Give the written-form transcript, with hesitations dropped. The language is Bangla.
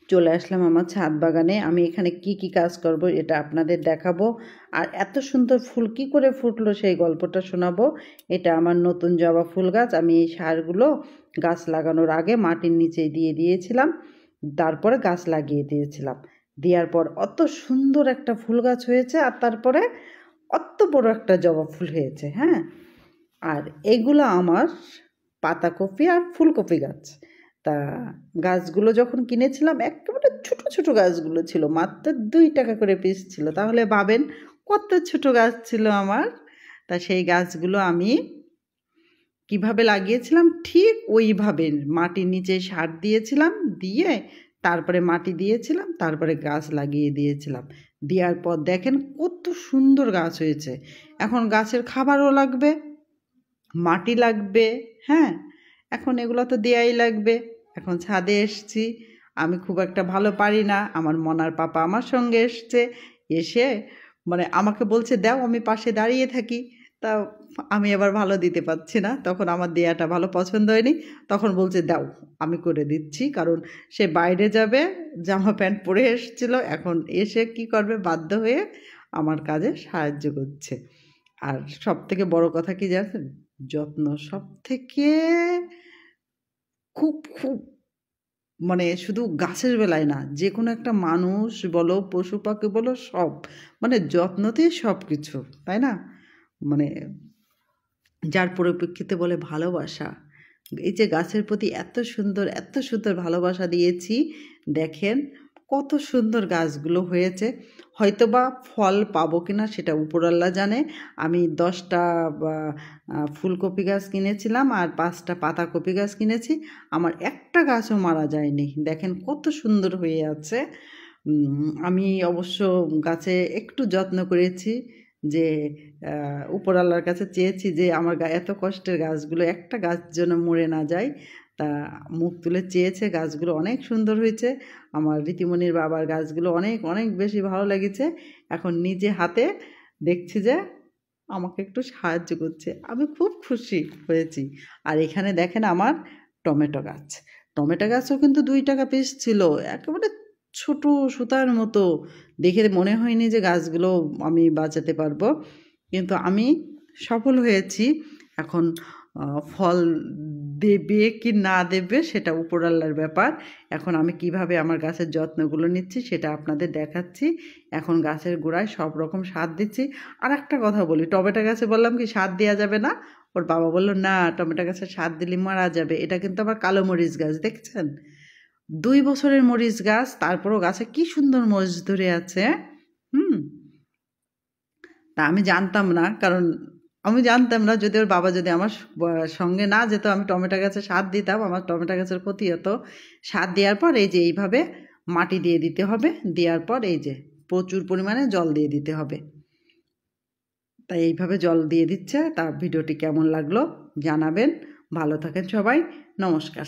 চলে আসলাম আমার ছাদ বাগানে। আমি এখানে কি কি কাজ করব এটা আপনাদের দেখাবো, আর এত সুন্দর ফুল কি করে ফুটলো সেই গল্পটা শোনাবো। এটা আমার নতুন জবা ফুল গাছ। আমি এই সারগুলো গাছ লাগানোর আগে মাটির নিচে দিয়ে দিয়েছিলাম, তারপরে গাছ লাগিয়ে দিয়েছিলাম। দেওয়ার পর অত সুন্দর একটা ফুল গাছ হয়েছে, আর তারপরে অত বড় একটা জবা ফুল হয়েছে। হ্যাঁ, আর এগুলো আমার পাতাকপি আর ফুলকপি গাছ। তা গাছগুলো যখন কিনেছিলাম একেবারে ছোট ছোট গাছগুলো ছিল, মাত্র 2 টাকা করে পিস ছিল। তাহলে ভাবেন কত ছোট গাছ ছিল আমার। তা সেই গাছগুলো আমি কিভাবে লাগিয়েছিলাম, ঠিক ওইভাবে মাটির নিচে সার দিয়েছিলাম, দিয়ে তারপরে মাটি দিয়েছিলাম, তারপরে গাছ লাগিয়ে দিয়েছিলাম। দেওয়ার পর দেখেন কত সুন্দর গাছ হয়েছে। এখন গাছের খাবারও লাগবে, মাটি লাগবে। হ্যাঁ, এখন এগুলো তো দেয়াই লাগবে। এখন ছাদে এসছি, আমি খুব একটা ভালো পারি না। আমার মনার পাপা আমার সঙ্গে এসছে, এসে মানে আমাকে বলছে দাও, আমি পাশে দাঁড়িয়ে থাকি। তা আমি আবার ভালো দিতে পারছি না, তখন আমার দেয়াটা ভালো পছন্দ হয়নি। তখন বলছে দাও, আমি করে দিচ্ছি। কারণ সে বাইরে যাবে, জামা প্যান্ট পরে এসেছিল, এখন এসে কি করবে, বাধ্য হয়ে আমার কাজে সাহায্য করছে। আর সব থেকে বড় কথা কি জানেন, যত্ন সব থেকে খুব খুব মানে শুধু গাছের বেলায় না, যে কোনো একটা মানুষ বলো, পশু পাখি বলো, সব মানে যত্নতেই সব কিছু, তাই না? মানে যার পরিপ্রেক্ষিতে বলে ভালোবাসা। এই যে গাছের প্রতি এত সুন্দর ভালোবাসা দিয়েছি, দেখেন কত সুন্দর গাছগুলো হয়েছে। হয়তোবা ফল পাবো কিনা সেটা উপরওয়ালা জানে। আমি 10টা ফুলকপি গাছ কিনেছিলাম আর 5টা পাতাকপি গাছ কিনেছি, আমার একটা গাছও মারা যায়নি। দেখেন কত সুন্দর হয়ে আছে। আমি অবশ্য গাছে একটু যত্ন করেছি, যে উপরওয়ালার কাছে চেয়েছি যে আমার এত কষ্টের গাছগুলো একটা গাছ যেন মরে না যায়। তা মুখ তুলে চেয়েছে, গাছগুলো অনেক সুন্দর হয়েছে। আমার রীতিমণির বাবার গাছগুলো অনেক অনেক বেশি ভালো লেগেছে। এখন নিজে হাতে দেখছি যে আমাকে একটু সাহায্য করছে, আমি খুব খুশি হয়েছি। আর এখানে দেখেন আমার টমেটো গাছ, টমেটো গাছও কিন্তু 2 টাকা পিস ছিল, একেবারে ছোট সুতার মতো। দেখে মনে হয়নি যে গাছগুলো আমি বাঁচাতে পারবো, কিন্তু আমি সফল হয়েছি। এখন ফল দেবে কি না দেবে সেটা উপরওয়ালার ব্যাপার। এখন আমি কিভাবে আমার গাছের যত্নগুলো নিচ্ছি সেটা আপনাদের দেখাচ্ছি। এখন গাছের গোড়ায় সব রকম সার দিচ্ছি। আর একটা কথা বলি, টমেটো গাছে বললাম কি সার দেওয়া যাবে না, ওর বাবা বললো না, টমেটো গাছে সার দিলে মারা যাবে। এটা কিন্তু আবার কালো মরিচ গাছ, দেখছেন 2 বছরের মরিচ গাছ, তারপরও গাছে কি সুন্দর মরিচ ধরে আছে। হুম, তা আমি জানতাম না, কারণ আমি জানতাম না, যদি ওর বাবা যদি আমার সঙ্গে না যেত, আমি টমেটো গাছে সার দিতাম, আমার টমেটো গাছের ক্ষতি হতো। সার দেওয়ার পর এই যে এইভাবে মাটি দিয়ে দিতে হবে, দেওয়ার পর এই যে প্রচুর পরিমাণে জল দিয়ে দিতে হবে। তাই এইভাবে জল দিয়ে দিচ্ছে। তা ভিডিওটি কেমন লাগলো জানাবেন। ভালো থাকেন সবাই, নমস্কার।